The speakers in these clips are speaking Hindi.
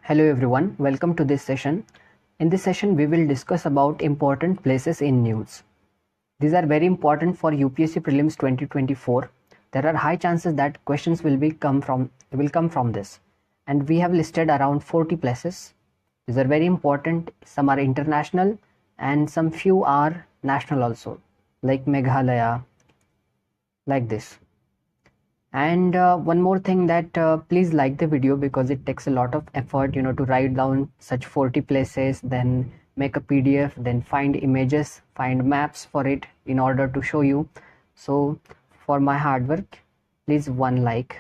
Hello everyone, welcome to this session. In this session, we will discuss about important places in news. These are very important for UPSC Prelims 2024. There are high chances that questions will come from this, and we have listed around 40 places. These are very important. Some are international, and some few are national also, like Meghalaya, like this. And one more thing that please like the video because it takes a lot of effort, to write down such 40 places, then make a PDF, then find images, find maps for it in order to show you. So for my hard work, please one like.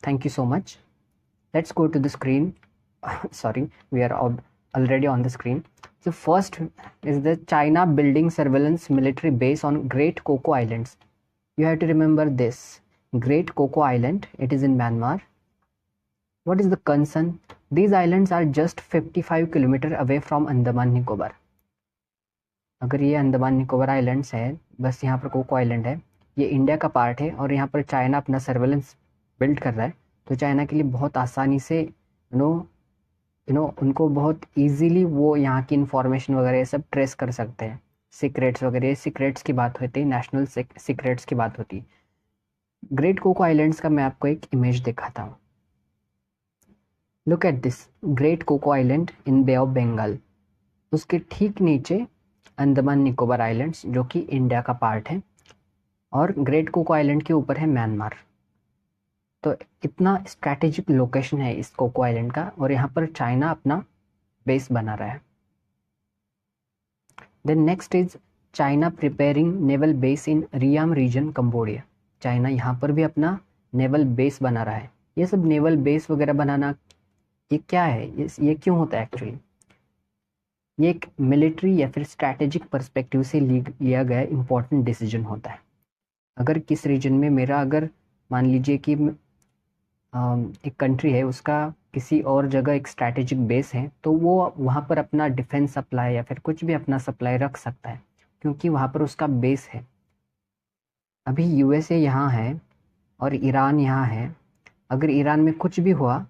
Thank you so much. Let's go to the screen. Sorry, we are already on the screen. So first is the China building surveillance military base on Great Coco Islands. You have to remember this. Great Coco Island, it is in Myanmar. What is the concern? These islands are just 55 kilometre away from Andaman Nicobar. अगर ये अंडमान निकोबार आइलैंड्स है, बस यहाँ पर कोको आइलैंड है, ये इंडिया का पार्ट है और यहाँ पर चाइना अपना सर्वेलेंस बिल्ड कर रहा है, तो चाइना के लिए बहुत आसानी से उनको बहुत इजीली वो यहाँ की इंफॉर्मेशन वगैरह सब ट्रेस कर सकते हैं. सीक्रेट्स वगैरह, सीक्रेट्स की बात होती है, नेशनल सीक्रेट्स की बात होती है. ग्रेट कोको आइलैंड्स का मैं आपको एक इमेज दिखाता हूँ. Look at this great Coco island in Bay of Bengal. उसके ठीक नीचे अंडमान निकोबार आइलैंड्स जो कि इंडिया का पार्ट है, और ग्रेट कोको आइलैंड के ऊपर है म्यांमार. तो इतना स्ट्रैटेजिक लोकेशन है इस कोको आइलैंड का, और यहाँ पर चाइना अपना बेस बना रहा है. Then next is China preparing naval base in Riam region, Cambodia. China यहाँ पर भी अपना नेवल बेस बना रहा है. ये सब नेवल बेस वगैरह बनाना ये क्या है, ये क्यों होता है एक्चुअली? ये एक मिलिट्री या फिर स्ट्रैटेजिक पर्सपेक्टिव से लिया गया इम्पोर्टेंट डिसीजन होता है. अगर किस रीजन में मेरा, अगर मान लीजिए कि एक कंट्री है, उसका किसी और जगह एक स्ट्रैटेजिक बेस है, तो वो वहाँ पर अपना डिफेंस सप्लाई या फिर कुछ भी अपना सप्लाई रख सकता है, क्योंकि वहाँ पर उसका बेस है. अभी यूएसए यहाँ है और ईरान यहाँ है. अगर ईरान में कुछ भी हुआ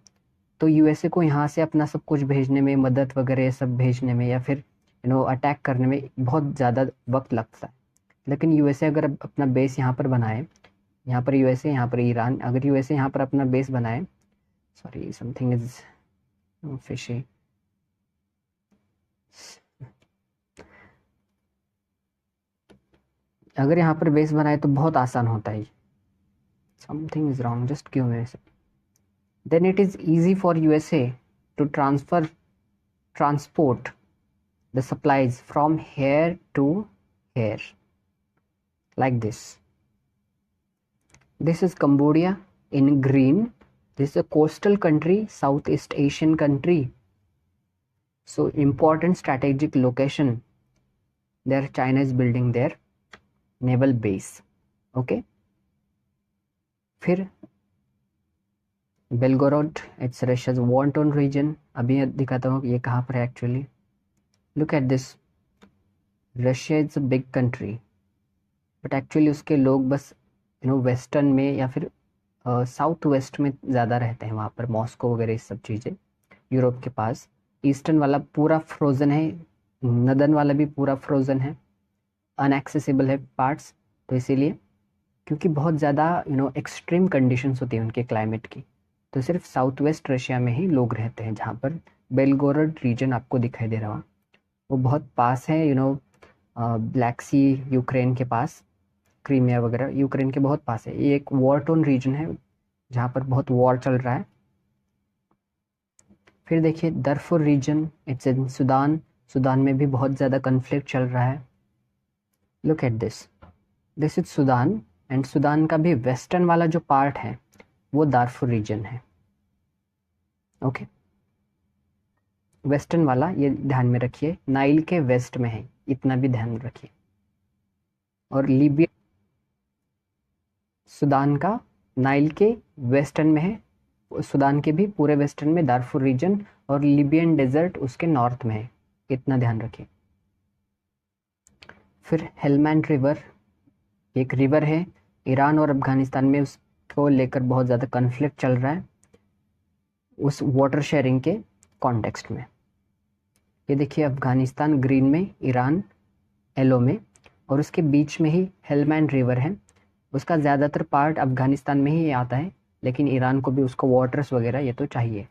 तो यूएसए को यहाँ से अपना सब कुछ भेजने में, मदद वगैरह सब भेजने में या फिर अटैक करने में बहुत ज़्यादा वक्त लगता है. लेकिन यूएसए अगर अपना बेस यहाँ पर बनाए, यहाँ पर यूएसए, यहाँ पर ईरान, अगर यूएसए यहाँ पर अपना बेस बनाए, सॉरी समथिंग इज फिशी, अगर यहाँ पर बेस बनाए तो बहुत आसान होता है. Something is wrong, just give me. Then it is easy for USA to transport the supplies from here to here, like this. This is Cambodia in green. This is a coastal country, Southeast Asian country. So important strategic location. There China is building their naval base. Okay. फिर Belgorod, it's Russia's war-torn region. अभी दिखाता हूँ ये कहाँ पर है actually. Look at this. Russia is a big country, but actually उसके लोग बस वेस्टर्न में या फिर साउथ वेस्ट में ज़्यादा रहते हैं. वहाँ पर मॉस्को वगैरह ये सब चीज़ें यूरोप के पास. ईस्टर्न वाला पूरा फ्रोज़न है, नदर्न वाला भी पूरा फ्रोज़न है, अनएक्सेसिबल है पार्ट्स. तो इसीलिए क्योंकि बहुत ज़्यादा एक्सट्रीम कंडीशंस होती हैं उनके क्लाइमेट की, तो सिर्फ साउथ वेस्ट रशिया में ही लोग रहते हैं. जहाँ पर बेलगोरड रीजन आपको दिखाई दे रहा, वो बहुत पास है ब्लैक सी, यूक्रेन के पास, क्रीमिया वगैरह यूक्रेन के बहुत पास है. ये एक वॉर टोन रीजन है जहाँ पर बहुत वॉर चल रहा है. फिर देखिए Darfur region, it's in Sudan. Sudan में भी बहुत ज़्यादा कन्फ्लिक्ट चल रहा है. Look at this is Sudan, and Sudan का भी वेस्टर्न वाला जो पार्ट है वो दारफुर रीजन है. ओके, वेस्टर्न वाला ये ध्यान में रखिए, नाइल के वेस्ट में है, इतना भी ध्यान रखिए. और लीबिया, सूडान का नाइल के वेस्टर्न में है, सूडान के भी पूरे वेस्टर्न में दारफुर रीजन, और लीबियन डेजर्ट उसके नॉर्थ में है, इतना ध्यान रखिए. फिर हेलमैंड रिवर, एक रिवर है, ईरान और अफगानिस्तान में उसको लेकर बहुत ज़्यादा कन्फ्लिक्ट चल रहा है. उस वाटर शेयरिंग के कॉन्टेक्स्ट में। ये देखिए अफगानिस्तान ग्रीन में, ईरान येलो में, और उसके बीच में ही हेलमैंड रिवर है। उसका ज़्यादातर पार्ट अफगानिस्तान में ही आता है, लेकिन ईरान को भी उसको वाटर्स वगैरह ये तो चाहिए,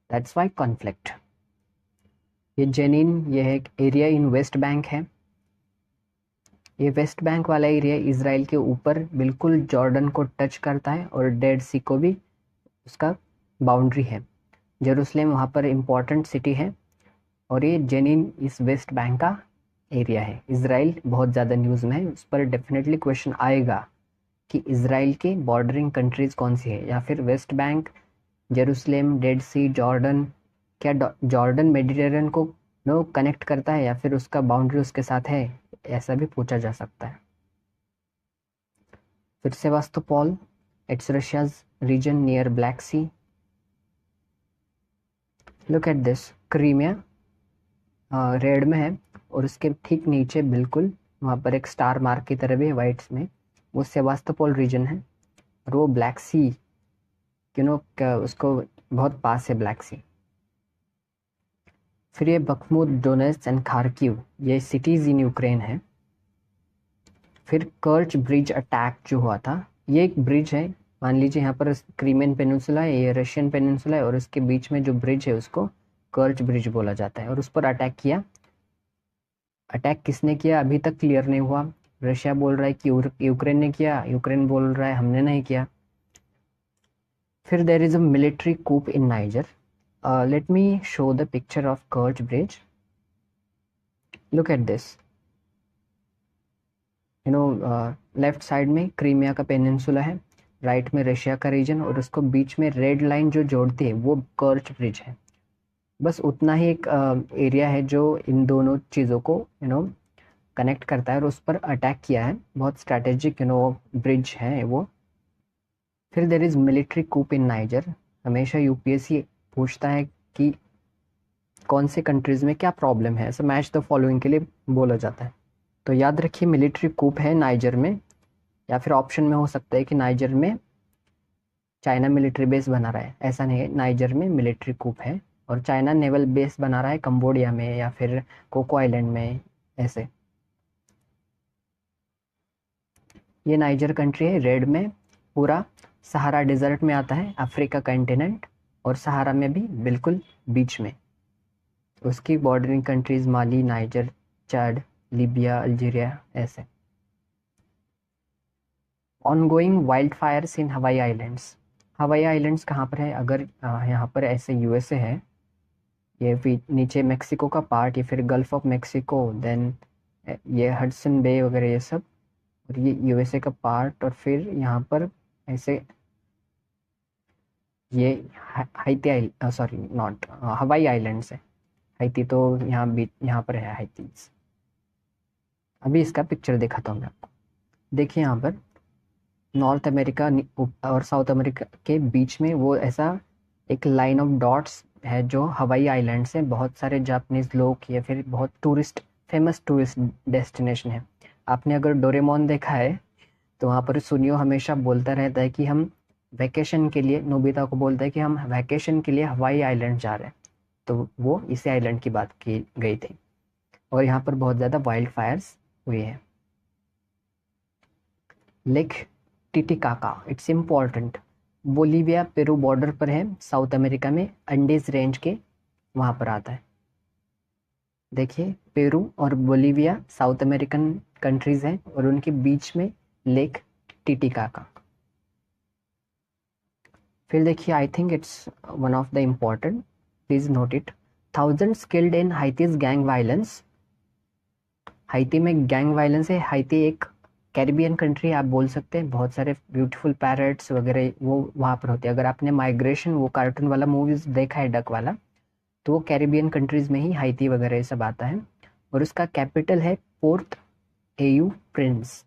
दैट्स वाई कॉन्फ्लिक्ट। ये जेनिन, ये है एक एरिया इन वेस्ट बैंक है। ये वेस्ट बैंक वाला एरिया इसराइल के ऊपर बिल्कुल जॉर्डन को टच करता है और डेड सी को भी उसका बाउंड्री है। जेरूसलेम वहाँ पर इम्पॉर्टेंट सिटी है, और ये जेनिन इस वेस्ट बैंक का एरिया है। इसराइल बहुत ज़्यादा न्यूज़ में है, उस पर डेफिनेटली क्वेश्चन आएगा कि इसराइल के बॉर्डरिंग कंट्रीज़ कौन सी है, या फिर वेस्ट बैंक, जेरूसलेम, डेड सी, जॉर्डन। क्या जॉर्डन मेडिटेरियन को कनेक्ट करता है, या फिर उसका बाउंड्री उसके साथ है, ऐसा भी पूछा जा सकता है। फिर Sevastopol, it's Russia's region near Black Sea. Look at this, Crimea red में है, और उसके ठीक नीचे बिल्कुल वहाँ पर एक स्टार मार्क की तरह भी है वाइट्स में, वो सेवास्तोपोल रीजन है, और वो ब्लैक सी उसको बहुत पास है ब्लैक सी। फिर ये बखमुत, डोनेट्स्क एंड खार्किव, ये सिटीज़ इन यूक्रेन है। फिर कर्च ब्रिज अटैक जो हुआ था, ये एक ब्रिज है, मान लीजिए यहाँ पर क्रीमियन पेनिनसुला है, ये रशियन पेनिनसुला है, और उसके बीच में जो ब्रिज है उसको कर्च ब्रिज बोला जाता है, और उस पर अटैक किया। अटैक किसने किया अभी तक क्लियर नहीं हुआ। रशिया बोल रहा है कि यूक्रेन ने किया, यूक्रेन बोल रहा है हमने नहीं किया। फिर there is a military coup in Niger. Let me show the picture of Kerch bridge. Look at this, left side में क्रीमिया का पेनिनसुला है, राइट में रशिया का रीजन, और उसको बीच में रेड लाइन जो जोड़ती है वो कर्च ब्रिज है। बस उतना ही एक एरिया है जो इन दोनों चीज़ों को कनेक्ट करता है, और उस पर अटैक किया है। बहुत स्ट्रैटेजिक ब्रिज है वो। फिर there is military coup in Niger. हमेशा यूपीएससी पूछता है कि कौन से कंट्रीज़ में क्या प्रॉब्लम है, ऐसा मैच द फॉलोइंग के लिए बोला जाता है। तो याद रखिए मिलिट्री कूप है नाइजर में, या फिर ऑप्शन में हो सकता है कि नाइजर में चाइना मिलिट्री बेस बना रहा है, ऐसा नहीं है, नाइजर में मिलिट्री कूप है, और चाइना नेवल बेस बना रहा है कंबोडिया में या फिर कोको आइलैंड में ऐसे। ये नाइजर कंट्री है, रेड में, पूरा सहारा डिजर्ट में आता है, अफ्रीका कंटिनेंट, और सहारा में भी बिल्कुल बीच में। उसकी बॉर्डरिंग कंट्रीज माली, नाइजर, चाड, लीबिया, अल्जीरिया ऐसे। ऑनगोइंग वाइल्ड फायर्स इन हवाई आइलैंड्स। हवाई आइलैंड्स कहाँ पर है, अगर यहाँ पर ऐसे यूएसए है, ये नीचे मेक्सिको का पार्ट, ये फिर गल्फ ऑफ मेक्सिको, देन ये हडसन बे वगैरह ये सब, और ये यूएसए का पार्ट, और फिर यहाँ पर ऐसे ये हाइती सॉरी नॉट हवाई आइलैंड्स है। हाइती तो यहाँ पर है हाइतीज। अभी इसका पिक्चर दिखाता हूँ मैं आपको। देखिए यहाँ पर नॉर्थ अमेरिका और साउथ अमेरिका के बीच में वो ऐसा एक लाइन ऑफ डॉट्स है जो हवाई आइलैंड्स हैं। बहुत सारे जापानीज लोग या फिर बहुत फेमस टूरिस्ट डेस्टिनेशन है। आपने अगर डोरेमोन देखा है तो वहाँ पर सुनियो हमेशा बोलता रहता है कि हम वैकेशन के लिए, नोबिता को बोलता है कि हम वैकेशन के लिए हवाई आइलैंड जा रहे हैं, तो वो इसी आइलैंड की बात की गई थी, और यहाँ पर बहुत ज़्यादा वाइल्ड फायर्स हुई है। Lake Titicaca, it's important, Bolivia Peru border पर है, साउथ अमेरिका में अंडीज रेंज के वहाँ पर आता है। देखिए पेरू और बोलीविया साउथ अमेरिकन कंट्रीज हैं, और उनके बीच में लेक टिटिकाका। फिर देखिए I think it's one of the important, please note it, 1000 killed in Haiti's gang violence. Haiti में गैंग वायलेंस है। हाइती एक कैरिबियन कंट्री आप बोल सकते हैं, बहुत सारे ब्यूटीफुल पैरट्स वगैरह वो वहाँ पर होते हैं। अगर आपने माइग्रेशन वो कार्टून वाला मूवीज देखा है डक वाला, तो वो कैरिबियन कंट्रीज में ही हाइती वगैरह ये सब आता है, और उसका कैपिटल है पोर्ट एयू प्रिंस।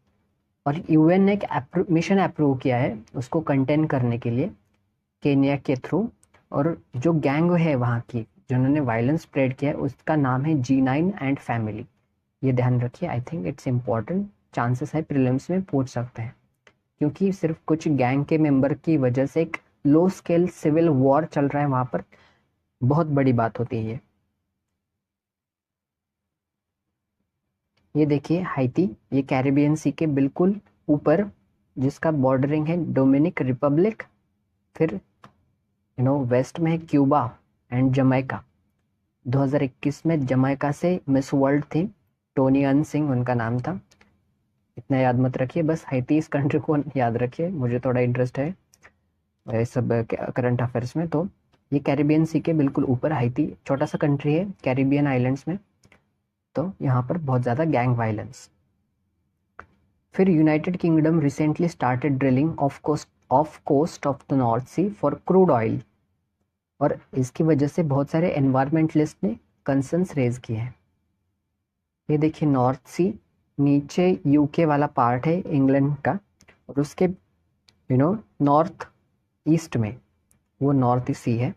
और यूएन ने एक मिशन अप्रूव किया है उसको कंटेन करने के लिए केन्या के थ्रू, और जो गैंग है वहाँ की जिन्होंने वायलेंस स्प्रेड किया है उसका नाम है G9 एंड फैमिली। ये ध्यान रखिए, आई थिंक इट्स इम्पॉर्टेंट, चांसेस है प्रीलिम्स में पूछ सकते हैं, क्योंकि सिर्फ कुछ गैंग के मेंबर की वजह से एक लो स्केल सिविल वॉर चल रहा है वहाँ पर, बहुत बड़ी बात होती है ये देखिए हाइती, ये कैरिबियन सी के बिल्कुल ऊपर, जिसका बॉर्डरिंग है डोमिनिक रिपब्लिक, फिर वेस्ट में है क्यूबा एंड जमैका। 2021 में जमैका से मिस वर्ल्ड थी, टोनी अन सिंह उनका नाम था। इतना याद मत रखिए, बस हाइती इस कंट्री को याद रखिए, मुझे थोड़ा इंटरेस्ट है ये सब करंट अफेयर्स में। तो ये कैरिबियन सी के बिल्कुल ऊपर हाइती, छोटा सा कंट्री है कैरिबियन आइलैंड्स में, तो यहाँ पर बहुत ज़्यादा गैंग वायलेंस। फिर United Kingdom recently started drilling off coast of the North Sea for crude oil, और इसकी वजह से बहुत सारे एनवायरमेंटलिस्ट ने कंसर्न्स रेज किए हैं। ये देखिए नॉर्थ सी, नीचे यूके वाला पार्ट है इंग्लैंड का, और उसके नॉर्थ ईस्ट में वो नॉर्थ सी है,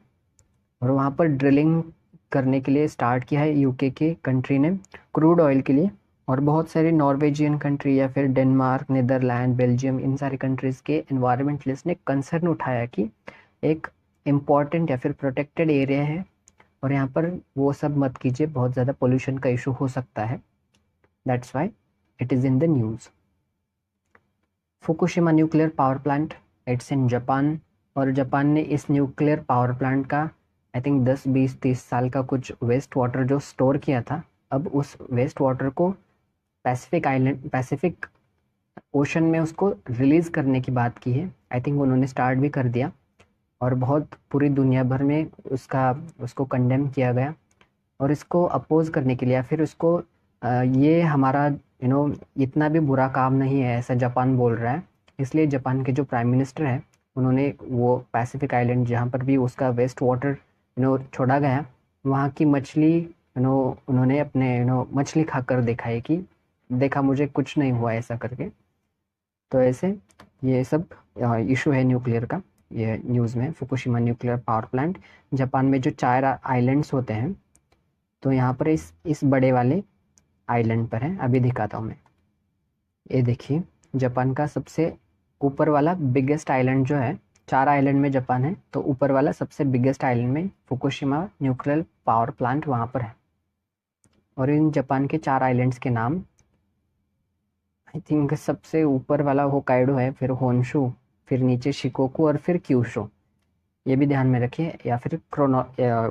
और वहाँ पर ड्रिलिंग करने के लिए स्टार्ट किया है यूके के कंट्री ने क्रूड ऑयल के लिए। और बहुत सारे नॉर्वेजियन कंट्री या फिर डेनमार्क, नीदरलैंड, बेल्जियम, इन सारी कंट्रीज़ के एनवायरमेंटलिस्ट ने कंसर्न उठाया कि एक इम्पॉर्टेंट या फिर प्रोटेक्टेड एरिया है, और यहाँ पर वो सब मत कीजिए, बहुत ज़्यादा पोल्यूशन का इशू हो सकता है। That's why it is in the news. Fukushima nuclear power plant, it's in Japan, और जापान ने इस न्यूक्लियर पावर प्लांट का आई थिंक 10, 20, 30 साल का कुछ वेस्ट वाटर जो स्टोर किया था, अब उस वेस्ट वाटर को पैसिफिक ओशन में उसको रिलीज़ करने की बात की है। आई थिंक उन्होंने स्टार्ट भी कर दिया, और बहुत पूरी दुनिया भर में उसको कंडेम किया गया। और इसको अपोज करने के लिए या फिर उसको ये हमारा इतना भी बुरा काम नहीं है ऐसा जापान बोल रहा है, इसलिए जापान के जो प्राइम मिनिस्टर हैं उन्होंने वो पैसिफिक आइलैंड जहाँ पर भी उसका वेस्ट वाटर छोड़ा गया, वहाँ की मछली उन्होंने अपने मछली खाकर देखा है कि देखा मुझे कुछ नहीं हुआ ऐसा करके। तो ऐसे ये सब इशू है न्यूक्लियर का, ये न्यूज़ में Fukushima nuclear power plant. Japan में जो 4 आइलैंड्स होते हैं, तो यहाँ पर इस बड़े वाले आइलैंड पर है, अभी दिखाता हूँ मैं। ये देखिए जापान का सबसे ऊपर वाला बिगेस्ट आइलैंड जो है, 4 आइलैंड में जापान है, तो ऊपर वाला सबसे बिगेस्ट आइलैंड में फुकुशिमा न्यूक्लियर पावर प्लांट वहाँ पर है। और इन जापान के 4 आइलैंड्स के नाम, आई थिंक सबसे ऊपर वाला होकाइडो है, फिर होन्शु, फिर नीचे शिकोकू, और फिर क्यूशो। ये भी ध्यान में रखिए, या फिर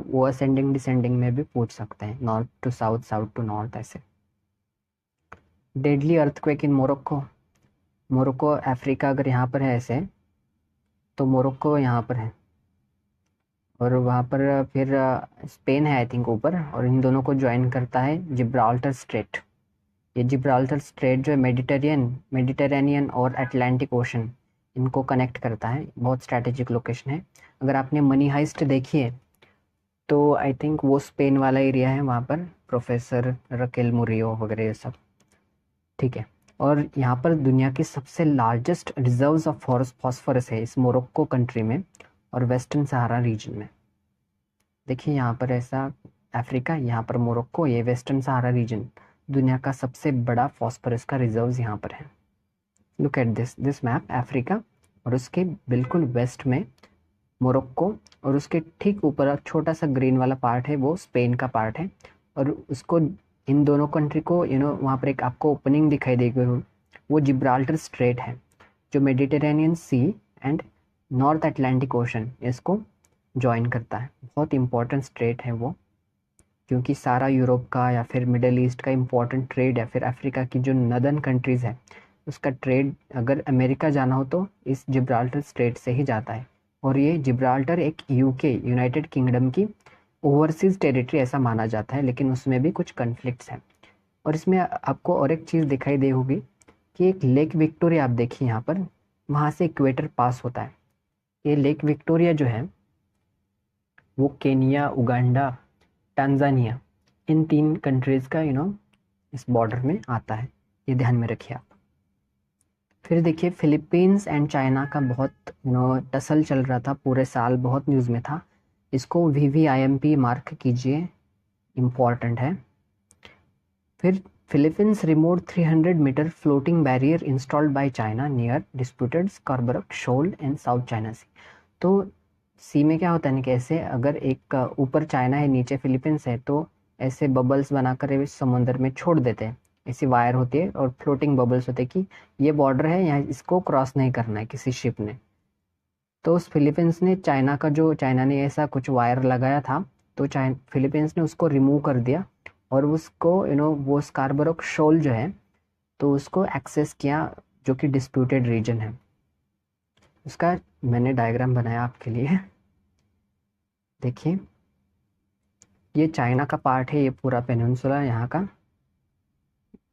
वो असेंडिंग डिसेंडिंग में भी पूछ सकते हैं, north to south, south to north ऐसे। Deadly earthquake in Morocco, Morocco Africa अगर यहाँ पर है ऐसे, तो मोरक्को यहाँ पर है, और वहाँ पर फिर स्पेन है आई थिंक ऊपर, और इन दोनों को ज्वाइन करता है जिब्राल्टर स्ट्रेट। ये जिब्राल्टर स्ट्रेट जो है मेडिटेरेनियन और अटलांटिक ओशन इनको कनेक्ट करता है, बहुत स्ट्रैटेजिक लोकेशन है। अगर आपने मनी हाइस्ट देखी है तो आई थिंक वो स्पेन वाला एरिया है, वहाँ पर प्रोफेसर रकेल मुरियो वगैरह ये सब, ठीक है। और यहाँ पर दुनिया की सबसे लार्जेस्ट रिजर्व्स ऑफ फॉस्फोरस है इस मोरक्को कंट्री में और वेस्टर्न सहारा रीजन में। देखिए यहाँ पर ऐसा अफ्रीका, यहाँ पर मोरक्को, ये वेस्टर्न सहारा रीजन, दुनिया का सबसे बड़ा फॉस्फोरस का रिजर्व्स यहाँ पर है। Look at this map, Africa, और उसके बिल्कुल वेस्ट में मोरक्को, और उसके ठीक ऊपर छोटा सा ग्रीन वाला पार्ट है वो स्पेन का पार्ट है। और उसको इन दोनों कंट्री को वहाँ पर एक आपको ओपनिंग दिखाई देगी, वो जिब्राल्टर स्ट्रेट है जो Mediterranean Sea and North Atlantic Ocean इसको ज्वाइन करता है। बहुत इंपॉर्टेंट स्ट्रेट है वो, क्योंकि सारा यूरोप का या फिर मिडल ईस्ट का इम्पोर्टेंट ट्रेड, या फिर अफ्रीका की जो नदर्न कंट्रीज़ है उसका ट्रेड अगर अमेरिका जाना हो तो इस जिब्राल्टर स्ट्रेट से ही जाता है। और ये जिब्राल्टर एक यूके यूनाइटेड किंगडम की ओवरसीज़ टेरिटरी ऐसा माना जाता है, लेकिन उसमें भी कुछ कन्फ्लिक्ट्स हैं। और इसमें आपको और एक चीज़ दिखाई दे होगी कि एक लेक विक्टोरिया आप देखिए यहाँ पर, वहाँ से इक्वेटर पास होता है। ये लेक विक्टोरिया जो है वो केनिया, उगांडा, टांजानिया, इन 3 कंट्रीज़ का इस बॉर्डर में आता है, ये ध्यान में रखिए आप। फिर देखिए फिलीपींस एंड चाइना का बहुत टसल चल रहा था पूरे साल, बहुत न्यूज़ में था, इसको VVIMP मार्क कीजिए, इम्पॉर्टेंट है। फिर Philippines remove 300 meter floating barrier installed by China near disputed Scarborough Shoal in South China Sea. तो सी में क्या होता है ना कि ऐसे अगर एक ऊपर चाइना है नीचे फिलीपींस है तो ऐसे बबल्स बनाकर इस समुद्र में छोड़ देते हैं। ऐसी वायर होती है और फ्लोटिंग बबल्स होते हैं कि ये बॉर्डर है, यहाँ इसको क्रॉस नहीं करना है किसी शिप ने। तो उस फिलीपींस ने चाइना ने ऐसा कुछ वायर लगाया था, तो फिलीपींस ने उसको रिमूव कर दिया और उसको वो स्कार्बरो शोल जो है तो उसको एक्सेस किया, जो कि डिस्प्यूटेड रीजन है। उसका मैंने डायग्राम बनाया आपके लिए, देखिए ये चाइना का पार्ट है, ये पूरा पेनिनसुला यहाँ का,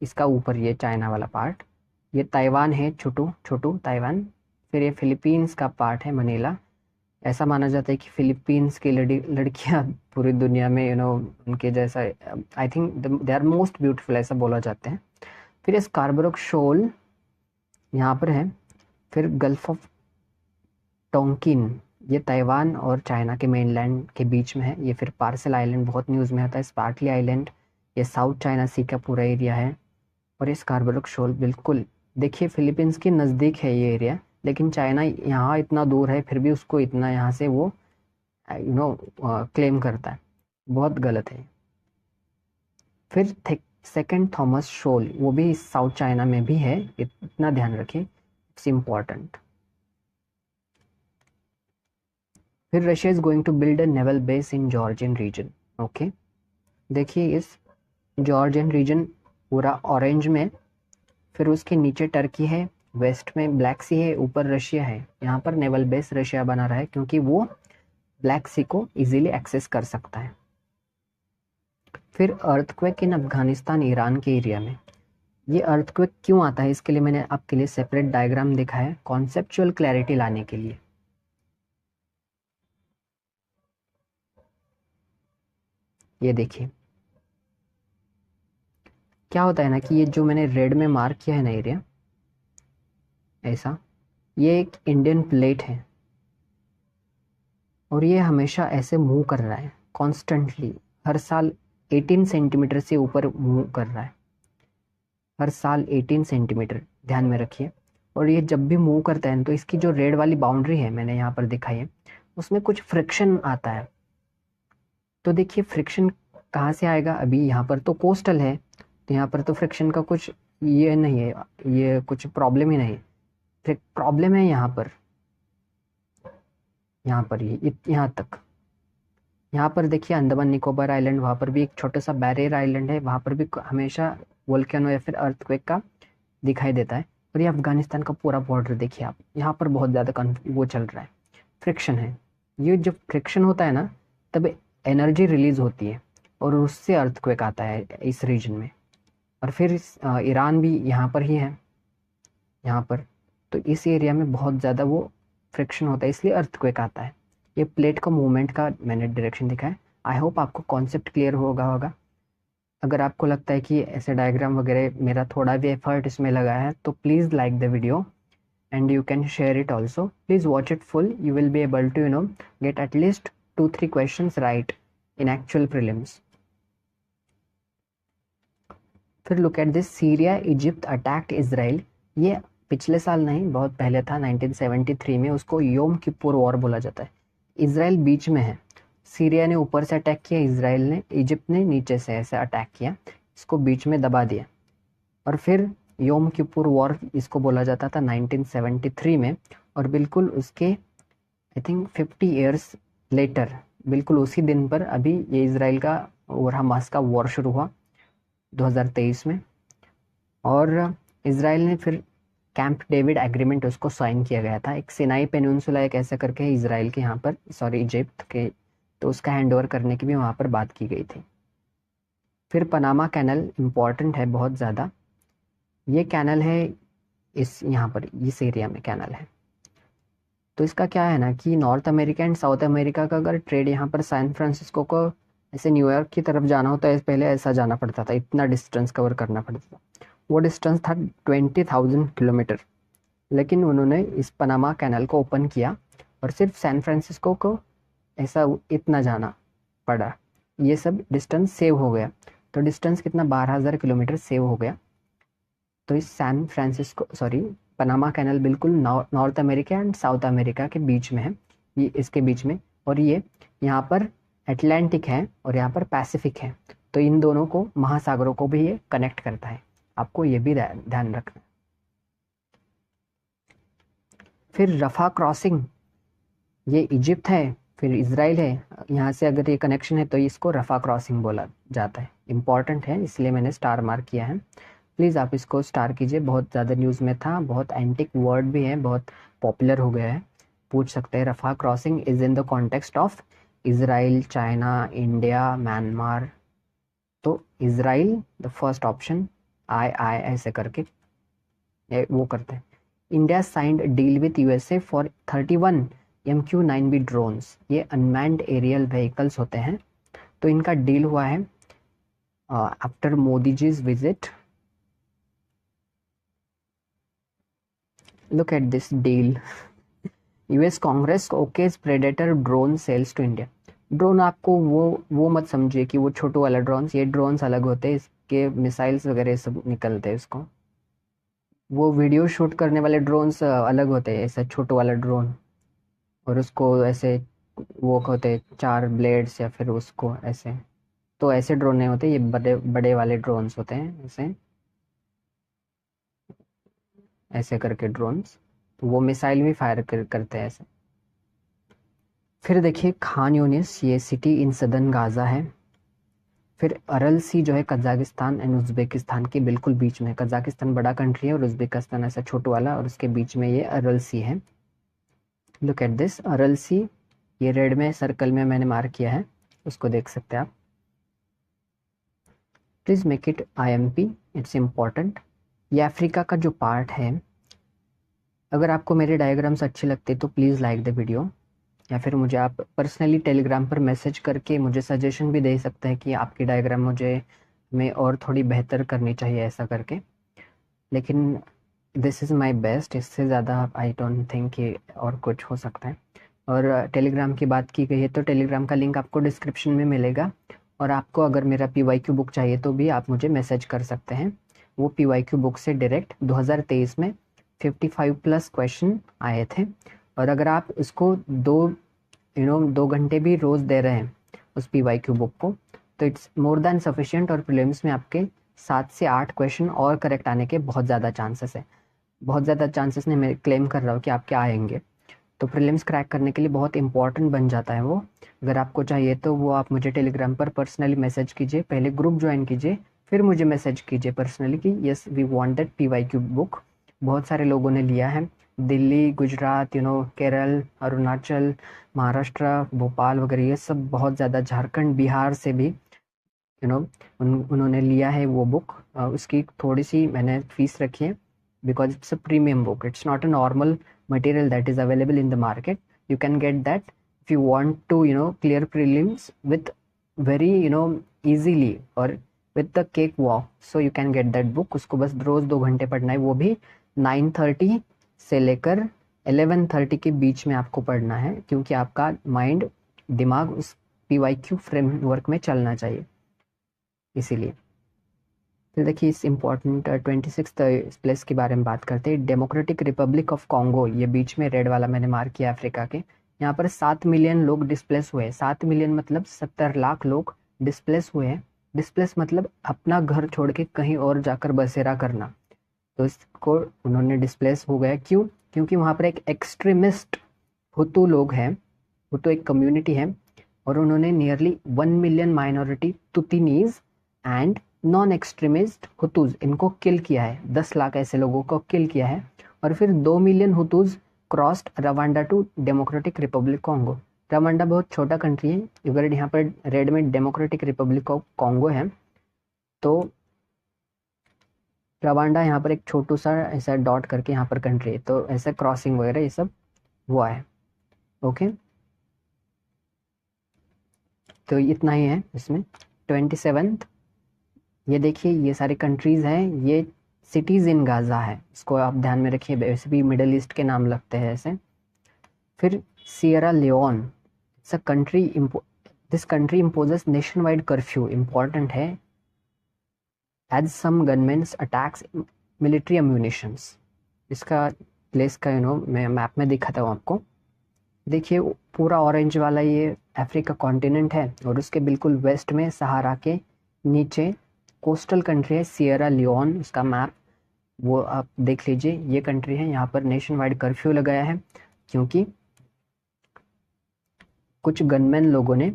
इसका ऊपर ये चाइना वाला पार्ट, ये ताइवान है, छोटू छोटू ताइवान। फिर ये फिलीपींस का पार्ट है, मनीला। ऐसा माना जाता है कि फिलीपींस की लड़कियां पूरी दुनिया में उनके जैसा, I think they are most beautiful, ऐसा बोला जाता है। फिर ये स्कार्बरो शोल यहाँ पर है। फिर गल्फ ऑफ टोंकिन, ये ताइवान और चाइना के मेनलैंड के बीच में है। ये फिर पार्सल आइलैंड बहुत न्यूज़ में आता है, स्पार्टली आइलैंड, ये साउथ चाइना सी का पूरा एरिया है। और ये स्कार्बरो शोल बिल्कुल देखिए फिलीपींस के नज़दीक है ये एरिया, लेकिन चाइना यहाँ इतना दूर है फिर भी उसको इतना यहाँ से वो क्लेम करता है, बहुत गलत है। फिर सेकंड थॉमस शोल, वो भी साउथ चाइना में भी है, इतना ध्यान रखें, इट्स इम्पॉर्टेंट। फिर Russia is going to build a naval base in Georgian region. Okay, देखिए इस जॉर्जियन रीजन पूरा ऑरेंज में, फिर उसके नीचे टर्की है, वेस्ट में ब्लैक सी है, ऊपर रशिया है। यहाँ पर नेवल बेस रशिया बना रहा है क्योंकि वो ब्लैक सी को इजीली एक्सेस कर सकता है। फिर अर्थक्वेक इन अफगानिस्तान ईरान के एरिया में। ये अर्थक्वेक क्यों आता है, इसके लिए मैंने आपके लिए सेपरेट डायग्राम दिखा है कॉन्सेप्चुअल क्लैरिटी लाने के लिए। ये देखिए क्या होता है ना कि ये जो मैंने रेड में मार्क किया है ना एरिया, ऐसा, ये एक इंडियन प्लेट है और ये हमेशा ऐसे मूव कर रहा है कॉन्स्टेंटली, हर साल 18 सेंटीमीटर से ऊपर मूव कर रहा है, हर साल 18 सेंटीमीटर, ध्यान में रखिए। और ये जब भी मूव करता है तो इसकी जो रेड वाली बाउंड्री है मैंने यहाँ पर दिखाई है, उसमें कुछ फ्रिक्शन आता है। तो देखिए फ्रिक्शन कहाँ से आएगा, अभी यहाँ पर तो कोस्टल है तो यहाँ पर तो फ्रिक्शन का कुछ ये नहीं है, ये कुछ प्रॉब्लम ही नहीं, फिर प्रॉब्लम है यहाँ पर, यहाँ पर ये यहाँ तक। यहाँ पर देखिए अंडमान निकोबार आइलैंड, वहाँ पर भी एक छोटा सा बैरियर आइलैंड है, वहाँ पर भी हमेशा वोल्केनो या फिर अर्थक्वेक का दिखाई देता है। और ये अफगानिस्तान का पूरा बॉर्डर देखिए आप, यहाँ पर बहुत ज़्यादा वो चल रहा है, फ्रिक्शन है। ये जब फ्रिक्शन होता है ना तब एनर्जी रिलीज होती है और उससे अर्थक्वेक आता है इस रीजन में। और फिर ईरान भी यहाँ पर ही है, यहाँ पर, तो इस एरिया में बहुत ज़्यादा वो फ्रिक्शन होता है इसलिए अर्थक्वेक आता है। ये प्लेट का मूवमेंट का मैंने डायरेक्शन दिखा है। आई होप आपको कॉन्सेप्ट क्लियर होगा। अगर आपको लगता है कि ऐसे डायग्राम वगैरह मेरा थोड़ा भी एफर्ट इसमें लगा है तो please like the video and you can share it also. Please watch it full. You will be able to get at least 2-3 questions right in actual prelims. फिर look at this, Syria Egypt attacked Israel. ये पिछले साल नहीं, बहुत पहले था, 1973 में। उसको योम किपुर वॉर बोला जाता है। इसराइल बीच में है, सीरिया ने ऊपर से अटैक किया, इसराइल ने, इजिप्ट ने नीचे से ऐसे अटैक किया, इसको बीच में दबा दिया। और फिर योम किपुर वॉर इसको बोला जाता था 1973 में। और बिल्कुल उसके आई थिंक 50 ईयर्स लेटर, बिल्कुल उसी दिन पर अभी ये इसराइल का और हमास का वॉर शुरू हुआ 2023 में। और इसराइल ने फिर कैंप डेविड एग्रीमेंट उसको साइन किया गया था। एक सिनाई पेनिनसुला एक ऐसा करके है इसराइल के यहाँ पर, सॉरी इजिप्ट के, तो उसका हैंड ओवर करने की भी वहाँ पर बात की गई थी। फिर पनामा कैनल इम्पॉर्टेंट है बहुत ज़्यादा। ये कैनल है इस यहाँ पर, इस एरिया में कैनल है। तो इसका क्या है ना कि north America and South America का अगर ट्रेड यहाँ पर सैन फ्रांसिस्को को ऐसे न्यूयॉर्क की तरफ जाना होता है, पहले ऐसा जाना पड़ता था, इतना डिस्टेंस कवर करना पड़ता था। वो डिस्टेंस था 20,000 किलोमीटर। लेकिन उन्होंने इस पनामा कैनल को ओपन किया और सिर्फ सैन फ्रांसिस्को को ऐसा इतना जाना पड़ा, ये सब डिस्टेंस सेव हो गया। तो डिस्टेंस कितना, 12,000 किलोमीटर सेव हो गया। तो इस San Francisco, sorry, Panama Canal बिल्कुल North America and South America के बीच में है। ये इसके बीच में, और ये यहाँ पर अटलांटिक है और यहाँ पर पैसिफिक है, तो इन दोनों को महासागरों को भी ये कनेक्ट करता है, आपको ये भी ध्यान रखना। फिर रफा क्रॉसिंग, ये इजिप्ट है, फिर इसराइल है, यहाँ से अगर ये कनेक्शन है तो इसको रफा क्रॉसिंग बोला जाता है। इम्पॉर्टेंट है इसलिए मैंने स्टार मार्क किया है, प्लीज़ आप इसको स्टार कीजिए। बहुत ज़्यादा न्यूज़ में था, बहुत एंटिक वर्ड भी है, बहुत पॉपुलर हो गया है, पूछ सकते हैं। Rafah crossing is in the context of Israel, China, India, Myanmar. तो Israel the first option, I ऐसे करके वो करते हैं। India signed deal with USA for 31 MQ-9B drones, ये अनमैन्ड एरियल व्हीकल्स होते हैं, तो इनका डील हुआ है after Modi ji's visit. Look at this deal, US Congress okays Predator drone sales to India. Drone आपको वो मत समझिए कि वो छोटो वाला ड्रोन्स, ये ड्रोन्स अलग होते हैं, इसके मिसाइल्स वगैरह सब निकलते हैं इसको। वो वीडियो शूट करने वाले ड्रोन्स अलग होते हैं, ऐसा छोटो वाला ड्रोन, और उसको ऐसे वो होते हैं 4 ब्लेड्स या फिर उसको ऐसे, तो ऐसे ड्रोन नहीं होते, ये बड़े बड़े वाले ड्रोन्स होते हैं, ऐसे ऐसे करके ड्रोन्स, तो वो मिसाइल भी फायर करते हैं ऐसे। फिर देखिए खान यूनिस, ये सिटी इन सदर्न गाज़ा है। फिर अरल सी जो है कजाकिस्तान एंड उज़्बेकिस्तान के बिल्कुल बीच में, कजाकिस्तान बड़ा कंट्री है और उज़्बेकिस्तान ऐसा छोटा वाला, और उसके बीच में ये अरल सी है। लुक एट दिस अरल सी, ये रेड में सर्कल में मैंने मार्क किया है, उसको देख सकते हैं आप। Please make it IMP, it's important. ये अफ्रीका का जो पार्ट है, अगर आपको मेरे डायग्राम्स अच्छे लगते तो प्लीज़ लाइक द वीडियो, या फिर मुझे आप पर्सनली टेलीग्राम पर मैसेज करके मुझे सजेशन भी दे सकते हैं कि आपकी डायग्राम मुझे में और थोड़ी बेहतर करनी चाहिए ऐसा करके, लेकिन दिस इज़ माय बेस्ट, इससे ज़्यादा आई डोंट थिंक कि और कुछ हो सकता है। और टेलीग्राम की बात की गई है तो टेलीग्राम का लिंक आपको डिस्क्रिप्शन में मिलेगा, और आपको अगर मेरा PYQ बुक चाहिए तो भी आप मुझे मैसेज कर सकते हैं। वो PYQ बुक से डायरेक्ट 2023 में 55+ क्वेश्चन आए थे, और अगर आप इसको 2 घंटे भी रोज़ दे रहे हैं उस PYQ बुक को, तो इट्स मोर देन सफिशिएंट, और प्रीलिम्स में आपके 7 से 8 क्वेश्चन और करेक्ट आने के बहुत ज़्यादा चांसेस है। बहुत ज़्यादा चांसेस नहीं, मैं क्लेम कर रहा हूँ कि आपके आएंगे, तो प्रीलिम्स क्रैक करने के लिए बहुत इंपॉर्टेंट बन जाता है वो। अगर आपको चाहिए तो वो आप मुझे टेलीग्राम पर पर्सनली मैसेज कीजिए, पहले ग्रुप ज्वाइन कीजिए, फिर मुझे मैसेज कीजिए पर्सनली कि yes we want that PYQ book. बहुत सारे लोगों ने लिया है, दिल्ली, गुजरात, केरल, अरुणाचल, महाराष्ट्र, भोपाल वगैरह, ये सब बहुत ज़्यादा, झारखंड, बिहार से भी उन्होंने लिया है वो बुक। उसकी थोड़ी सी मैंने फीस रखी है, because it's a premium book, it's not a normal material that is available in the market. You can get that if you want to clear prelims with very easily or with the cake walk, so you can get that book. उसको बस रोज 2 घंटे पढ़ना है, वो भी 9:30 से लेकर 11:30 के बीच में आपको पढ़ना है, क्योंकि आपका माइंड, दिमाग उस PYQ फ्रेमवर्क में चलना चाहिए, इसीलिए। फिर देखिए इस इम्पॉर्टेंट 26th प्लेस के बारे में बात करते हैं। डेमोक्रेटिक रिपब्लिक ऑफ कॉन्गो, ये बीच में रेड वाला मैंने मार्क किया अफ्रीका के, यहाँ पर 7 मिलियन लोग डिस्प्लेस हुए। 7 मिलियन मतलब 70 लाख लोग डिस्प्लेस हुए हैं। डिस्प्लेस मतलब अपना घर छोड़ के कहीं और जाकर बसेरा करना, तो इसको उन्होंने डिस्प्लेस हो गया। क्यों? क्योंकि वहाँ पर एक एक्सट्रीमिस्ट हुतू लोग हैं, हुतू एक कम्युनिटी है, और उन्होंने nearly 1 million minority Tutsis and non extremist Hutus, इनको किल किया है। 10 लाख ऐसे लोगों को किल किया है, और फिर 2 million Hutus crossed Rwanda to Democratic Republic Congo. Rwanda बहुत छोटा कंट्री है, अगर यहाँ पर रेड में डेमोक्रेटिक रिपब्लिक ऑफ कॉन्गो है, तो रवांडा यहाँ पर एक छोटू सा ऐसा डॉट करके यहाँ पर कंट्री है, तो ऐसा क्रॉसिंग वगैरह ये सब हुआ है। ओके, तो इतना ही है इसमें। 27th, ये देखिए ये सारी कंट्रीज़ हैं, ये सिटीज़ इन गाज़ा है, इसको आप ध्यान में रखिए, वैसे भी मिडल ईस्ट के नाम लगते हैं ऐसे। फिर Sierra Leone, it's a country, this country imposes nationwide curfew, important है, as some gunmen's attacks military ammunitions. इसका प्लेस का मैं मैप में दिखाता हूँ आपको। देखिए पूरा ऑरेंज वाला ये अफ्रीका कॉन्टिनेंट है और उसके बिल्कुल वेस्ट में सहारा के नीचे कोस्टल कंट्री है सियरा लियोन, उसका मैप वो आप देख लीजिए, ये कंट्री है। यहाँ पर नेशन वाइड कर्फ्यू लगाया है क्योंकि कुछ गनमैन लोगों ने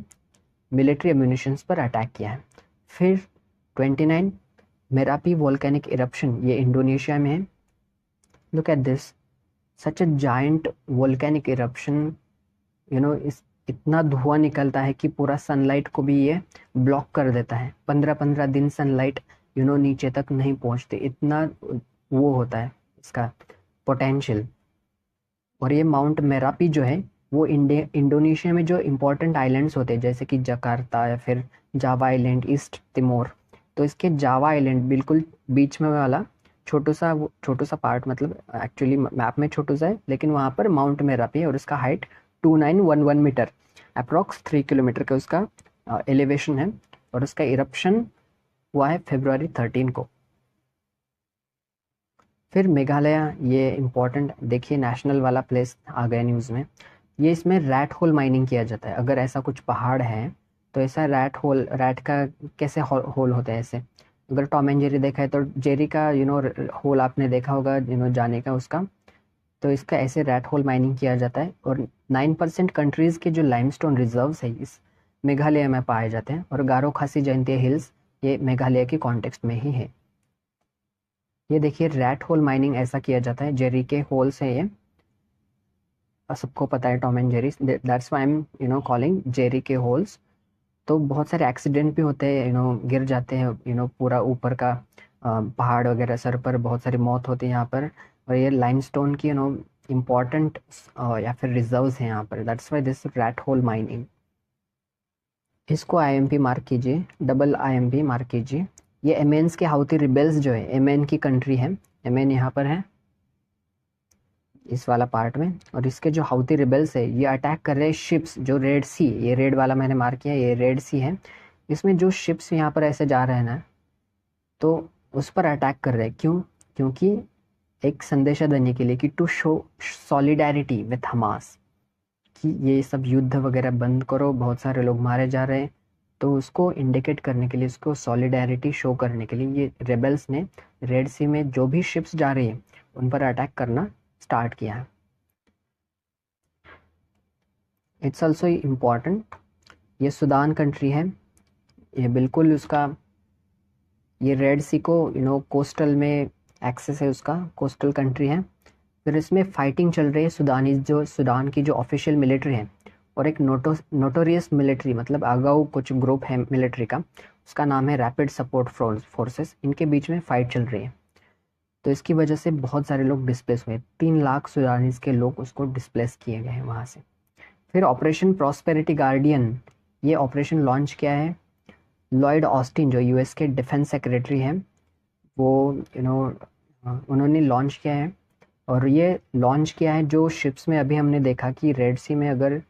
मिलिट्री एम्यूनिशंस पर अटैक किया है। फिर 29 मेरापी वोल्केनिक इरप्शन, ये इंडोनेशिया में है। Look at this, such a giant volcanic eruption, इस इतना धुआं निकलता है कि पूरा सनलाइट को भी ये ब्लॉक कर देता है। 15-15 दिन सनलाइट नीचे तक नहीं पहुंचती, इतना वो होता है इसका पोटेंशियल। और ये माउंट मेरापी जो है वो इंडोनेशिया में जो इम्पोर्टेंट आइलैंड्स होते हैं जैसे कि जकार्ता या फिर जावा आइलैंड, ईस्ट तिमोर, तो इसके जावा आइलैंड बिल्कुल बीच में वाला छोटू सा पार्ट, मतलब एक्चुअली मैप में छोटू सा है लेकिन वहाँ पर माउंट मेरापी है और इसका हाइट 2911 मीटर, अप्रॉक्स 3 किलोमीटर का उसका एलिवेशन है। और उसका इरप्शन हुआ है February 13 को। फिर मेघालय, ये इम्पोर्टेंट देखिए नेशनल वाला प्लेस आ गया न्यूज़ में। ये इसमें रैट होल माइनिंग किया जाता है। अगर ऐसा कुछ पहाड़ है तो ऐसा रैट का कैसे होल होता है ऐसे। अगर टॉम एंड जेरी देखा है तो जेरी का होल आपने देखा होगा जाने का उसका। तो इसका ऐसे रैट होल माइनिंग किया जाता है। और 9% कंट्रीज़ के जो लाइमस्टोन रिजर्व्स है इस मेघालय में पाए जाते हैं। और गारो खासी जयंतिया हिल्स ये मेघालय के कॉन्टेक्स्ट में ही है। ये देखिए रैट होल माइनिंग ऐसा किया जाता है, जेरी के होल्स है ये, सबको पता है Tom and Jerry, that's why I am calling Jerry के होल्स। तो बहुत सारे एक्सीडेंट भी होते हैं, गिर जाते हैं पूरा ऊपर का पहाड़ वगैरह सर पर, बहुत सारी मौत होती है यहाँ पर। और ये लाइमस्टोन की इम्पोर्टेंट या फिर रिजर्व्स हैं यहाँ पर, that's why this rat hole mining. इसको आईएमपी मार्क कीजिए, डबल आईएमपी मार्क कीजिए। ये एमेन्स के हाउती रिबेल्स जो है, एमेन की कंट्री है, एमेन यहाँ पर है इस वाला पार्ट में। और इसके जो हाउती रिबेल्स है ये अटैक कर रहे हैं शिप्स जो रेड सी, ये रेड वाला मैंने मार्क किया, ये रेड सी है। इसमें जो शिप्स यहाँ पर ऐसे जा रहे हैं ना, तो उस पर अटैक कर रहे हैं। क्यों? क्योंकि एक संदेशा देने के लिए कि to show solidarity with Hamas, कि ये सब युद्ध वगैरह बंद करो, बहुत सारे लोग मारे जा रहे हैं। तो उसको इंडिकेट करने के लिए, उसको सॉलिडारिटी शो करने के लिए ये रेबल्स ने रेड सी में जो भी शिप्स जा रही है उन पर अटैक करना स्टार्ट किया है। इट्स ऑल्सो इम्पॉर्टेंट, ये सूडान कंट्री है, ये बिल्कुल उसका ये रेड सी को कोस्टल में एक्सेस है, उसका कोस्टल कंट्री है। फिर इसमें फाइटिंग चल रही है सूडानीज, जो सूडान की जो ऑफिशियल मिलिट्री है और एक नोटोरियस मिलिट्री, मतलब आगाऊ कुछ ग्रुप है मिलिट्री का, उसका नाम है रैपिड सपोर्ट फोर्सेस, इनके बीच में फ़ाइट चल रही है। तो इसकी वजह से बहुत सारे लोग डिस्प्लेस हुए, 3 लाख सूडानीज के लोग उसको डिस्प्लेस किए गए हैं वहाँ से। फिर ऑपरेशन प्रॉस्पेरिटी गार्डियन, ये ऑपरेशन लॉन्च किया है लॉयड ऑस्टिन जो यूएस के डिफेंस सेक्रेटरी हैं, वो उन्होंने लॉन्च किया है। और ये लॉन्च किया है जो शिप्स में अभी हमने देखा कि रेड सी में अगर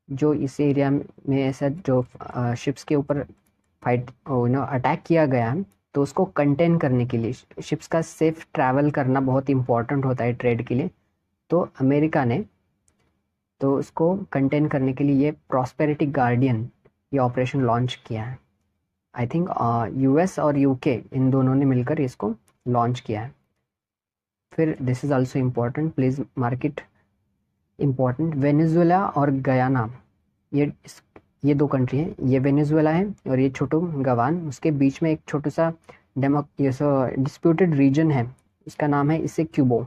जो इस एरिया में ऐसा जो शिप्स के ऊपर फाइट अटैक किया गया, तो उसको कंटेन करने के लिए शिप्स का सेफ ट्रैवल करना बहुत इंपॉर्टेंट होता है ट्रेड के लिए। तो अमेरिका ने तो उसको कंटेन करने के लिए ये प्रॉस्पेरिटी गार्डियन ये ऑपरेशन लॉन्च किया है। आई थिंक यूएस और यूके इन दोनों ने मिलकर इसको लॉन्च किया है। फिर this is also important, please market important, Venezuela और गयाना, ये 2 कंट्री हैं। ये वेनेजुएला है और ये छोटू गवान, उसके बीच में एक छोटू सा डिस्प्यूटेड रीजन है, इसका नाम है इसे क्यूबो,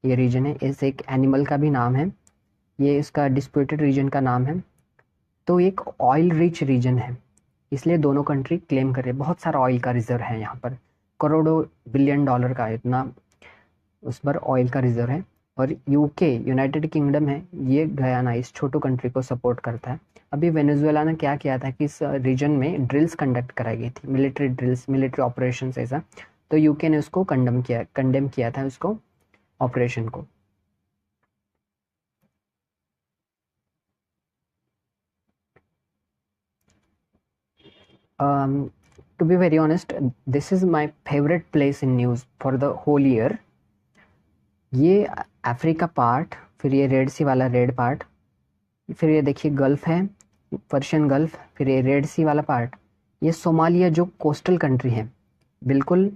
ये रीजन है। इस एक एनिमल का भी नाम है, ये इसका डिस्प्यूटेड रीजन का नाम है। तो एक ऑयल रिच रीजन है, इसलिए दोनों कंट्री क्लेम कर रहे हैं। बहुत सारा ऑयल का रिजर्व है यहाँ पर, करोड़ों बिलियन डॉलर का इतना उस पर ऑयल का रिजर्व है। और यूके यूनाइटेड किंगडम है, ये गयाना इस छोटू कंट्री को सपोर्ट करता है। अभी वेनेजुएला ने क्या किया था कि इस रीजन में ड्रिल्स कंडक्ट कराई गई थी, मिलिट्री ड्रिल्स, मिलिट्री ऑपरेशन ऐसा, तो यूके ने उसको कंडेम किया था उसको ऑपरेशन को। To be very honest, this is my favorite place in news for the whole year. ये अफ्रीका पार्ट फिर ये रेड सी वाला रेड पार्ट, फिर ये देखिए गल्फ है, पर्शियन गल्फ, फिर ये रेड सी वाला पार्ट, ये सोमालिया जो कोस्टल कंट्री है, बिल्कुल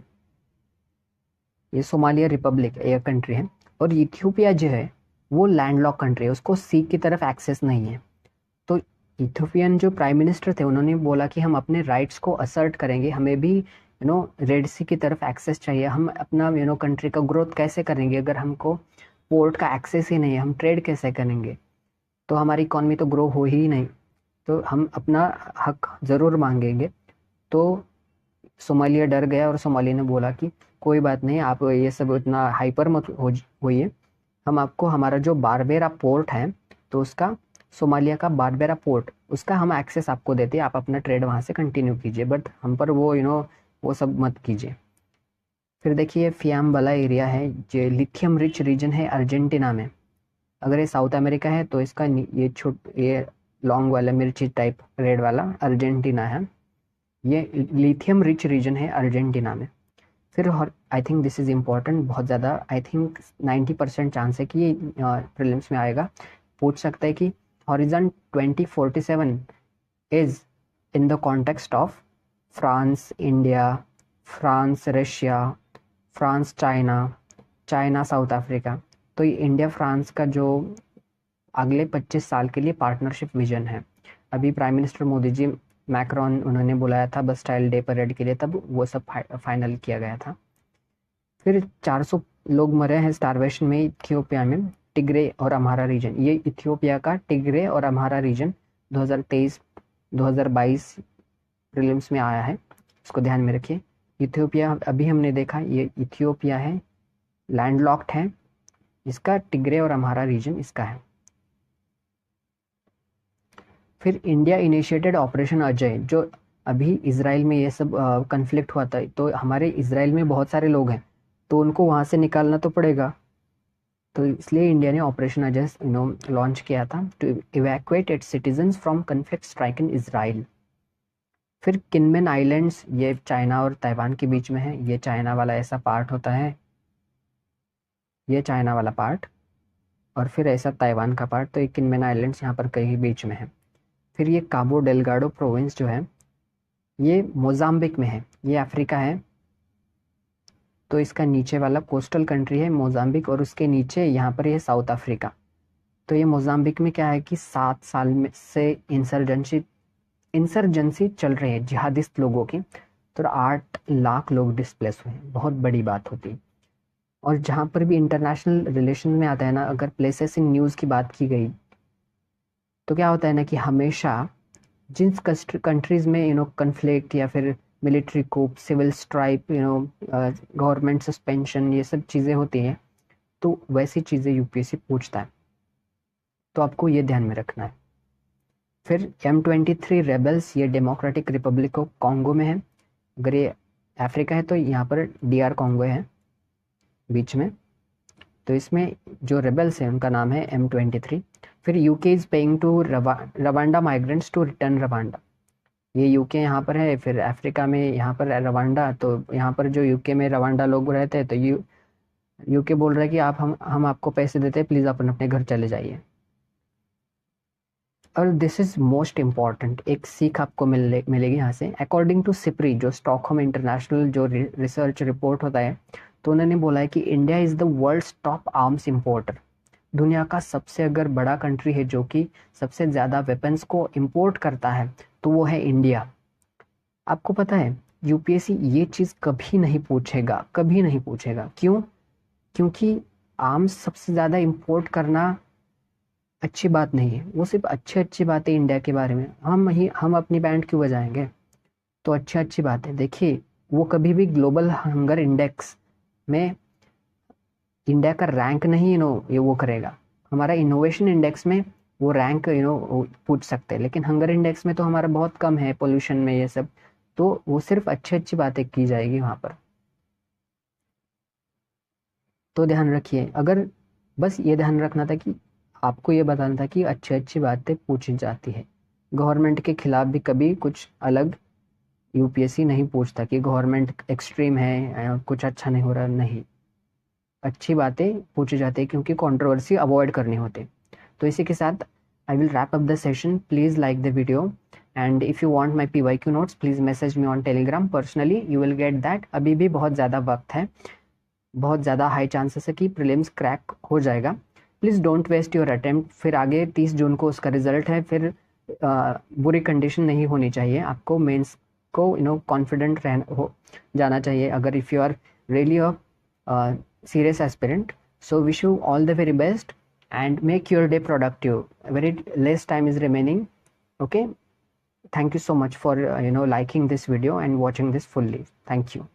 ये सोमालिया रिपब्लिक ये कंट्री है। और इथियोपिया जो है वो लैंडलॉक कंट्री है, उसको सी की तरफ एक्सेस नहीं है। तो इथियोपियन जो प्राइम मिनिस्टर थे उन्होंने बोला कि हम अपने राइट्स को असर्ट करेंगे, हमें भी रेड सी की तरफ एक्सेस चाहिए, हम अपना कंट्री का ग्रोथ कैसे करेंगे अगर हमको पोर्ट का एक्सेस ही नहीं है, हम ट्रेड कैसे करेंगे, तो हमारी इकॉनमी तो ग्रो हो ही नहीं, तो हम अपना हक ज़रूर मांगेंगे। तो सोमालिया डर गया और सोमालिया ने बोला कि कोई बात नहीं, आप ये सब इतना हाइपर मत होइए, हम आपको हमारा जो बारबेरा पोर्ट है तो उसका, सोमालिया का बारबेरा पोर्ट, उसका हम एक्सेस आपको देते हैं, आप अपना ट्रेड वहाँ से कंटिन्यू कीजिए, बट हम पर वो वो सब मत कीजिए। फिर देखिए फियाम्बला एरिया है, जो लिथियम रिच रीजन है अर्जेंटीना में। अगर ये साउथ अमेरिका है तो इसका ये लॉन्ग वाला मिर्ची टाइप रेड वाला अर्जेंटीना है। ये लिथियम रिच रीजन है अर्जेंटीना में। फिर I think this is important बहुत ज़्यादा, आई थिंक 90% चांस है कि ये प्रीलिम्स में आएगा, पूछ सकता है कि horizon 2047 is in the context of France India, France Russia, France China, China south Africa. तो ये इंडिया फ्रांस का जो अगले 25 साल के लिए पार्टनरशिप विजन है। अभी prime minister Modi ji Macron उन्होंने बुलाया था बस्टाइल डे परेड के लिए, तब वो सब फाइनल किया गया था। फिर 400 लोग मरे हैं स्टारवेशन में इथियोपिया में, टिग्रे और अम्हारा रीजन। ये इथियोपिया का टिग्रे और अम्हारा रीजन 2023-2022 प्रीलिम्स में आया है, इसको ध्यान में रखिए। इथियोपिया अभी हमने देखा, ये इथियोपिया है, लैंडलॉक्ड है, इसका टिग्रे और अम्हारा रीजन इसका है। फिर इंडिया इनिशिएटेड ऑपरेशन अजय, जो अभी इसराइल में ये सब कन्फ्लिक्ट हुआ था, तो हमारे इसराइल में बहुत सारे लोग हैं तो उनको वहाँ से निकालना तो पड़ेगा, तो इसलिए इंडिया ने ऑपरेशन अजय लॉन्च किया था to evacuate its citizens from conflict strike in Israel. फिर किनमेन आइलैंड्स, ये चाइना और ताइवान के बीच में है, ये चाइना वाला ऐसा पार्ट होता है, ये चाइना वाला पार्ट, और फिर ऐसा ताइवान का पार्ट, तो ये किनमेन आइलैंड्स यहाँ पर कहीं बीच में है। फिर ये काबो डेलगाडो प्रोविंस जो है ये मोजाम्बिक में है, ये अफ्रीका है, तो इसका नीचे वाला कोस्टल कंट्री है मोजाम्बिक, और उसके नीचे यहाँ पर ये साउथ अफ्रीका। तो ये मोजाम्बिक में क्या है कि 7 साल में से इंसर्जेंसी चल रही है जिहादिस्ट लोगों की, तो 8 लाख लोग डिस्प्लेस हुए हैं, बहुत बड़ी बात होती है। और जहाँ पर भी इंटरनेशनल रिलेशन में आता है ना, अगर प्लेसेस इन न्यूज़ की बात की गई तो क्या होता है ना कि हमेशा जिन कंट्रीज़ में कन्फ्लिक्ट या फिर मिलिट्री कूप, सिविल स्ट्राइक, गवर्नमेंट सस्पेंशन, ये सब चीज़ें होती हैं, तो वैसी चीज़ें यूपीएससी पूछता है, तो आपको ये ध्यान में रखना है। फिर M23 रेबल्स, ये डेमोक्रेटिक रिपब्लिक ऑफ कॉन्गो में है, अगर ये अफ्रीका है तो यहाँ पर DR कॉन्गो है बीच में, तो इसमें जो रेबल्स हैं उनका नाम है M23। फिर UK is paying to Rwanda migrants to return Rwanda, ये यूके यहाँ पर है, फिर अफ्रीका में यहाँ पर रवांडा, तो यहाँ पर जो यूके में रवांडा लोग रहते हैं तो यूके बोल रहा है कि आप हम आपको पैसे देते हैं, प्लीज़ अपन अपने घर चले जाइए। और दिस इज़ मोस्ट इम्पॉर्टेंट, एक सीख आपको मिलेगी यहाँ से। अकॉर्डिंग टू सिप्री, जो स्टॉकहोम इंटरनेशनल जो रिसर्च रिपोर्ट होता है, तो उन्होंने बोला है कि India is the world's top arms importer, दुनिया का सबसे अगर बड़ा कंट्री है जो कि सबसे ज़्यादा वेपन्स को इंपोर्ट करता है तो वो है इंडिया। आपको पता है यूपीएससी ये चीज़ कभी नहीं पूछेगा, कभी नहीं पूछेगा, क्यों? क्योंकि आर्म्स सबसे ज़्यादा इंपोर्ट करना अच्छी बात नहीं है, वो सिर्फ अच्छी बातें इंडिया के बारे में, हम अपनी बैंड क्यों बजाएंगे, तो अच्छी बात है। देखिए वो कभी भी ग्लोबल हंगर इंडेक्स में इंडिया का रैंक नहीं ये वो करेगा, हमारा इनोवेशन इंडेक्स में वो रैंक पूछ सकते हैं, लेकिन हंगर इंडेक्स में तो हमारा बहुत कम है, पोल्यूशन में ये सब, तो वो सिर्फ अच्छी बातें की जाएगी वहाँ पर। तो ध्यान रखिए, अगर बस ये ध्यान रखना था कि आपको ये बताना था कि अच्छी बातें पूछी जाती है, गवर्नमेंट के खिलाफ भी कभी कुछ अलग यूपीएससी नहीं पूछता कि गवर्नमेंट एक्सट्रीम है, कुछ अच्छा नहीं हो रहा, नहीं। अच्छी बातें पूछी जाती है, क्योंकि कंट्रोवर्सी अवॉइड करनी होती है। तो इसी के साथ I will wrap up the session. Please like the video, and if you want my PYQ notes please message me on Telegram personally, you will get that. अभी भी बहुत ज़्यादा वक्त है, बहुत ज़्यादा हाई चांसेस है कि प्रीलिम्स क्रैक हो जाएगा। Please don't waste your attempt. फिर आगे 30 जून को उसका रिजल्ट है, फिर बुरी कंडीशन नहीं होनी चाहिए। आपको मेंस को कॉन्फिडेंट हो जाना चाहिए, अगर if you are really a serious aspirant. So wish you all the very best and make your day productive. Very less time is remaining. Okay, thank you so much for liking this video and watching this fully. Thank you.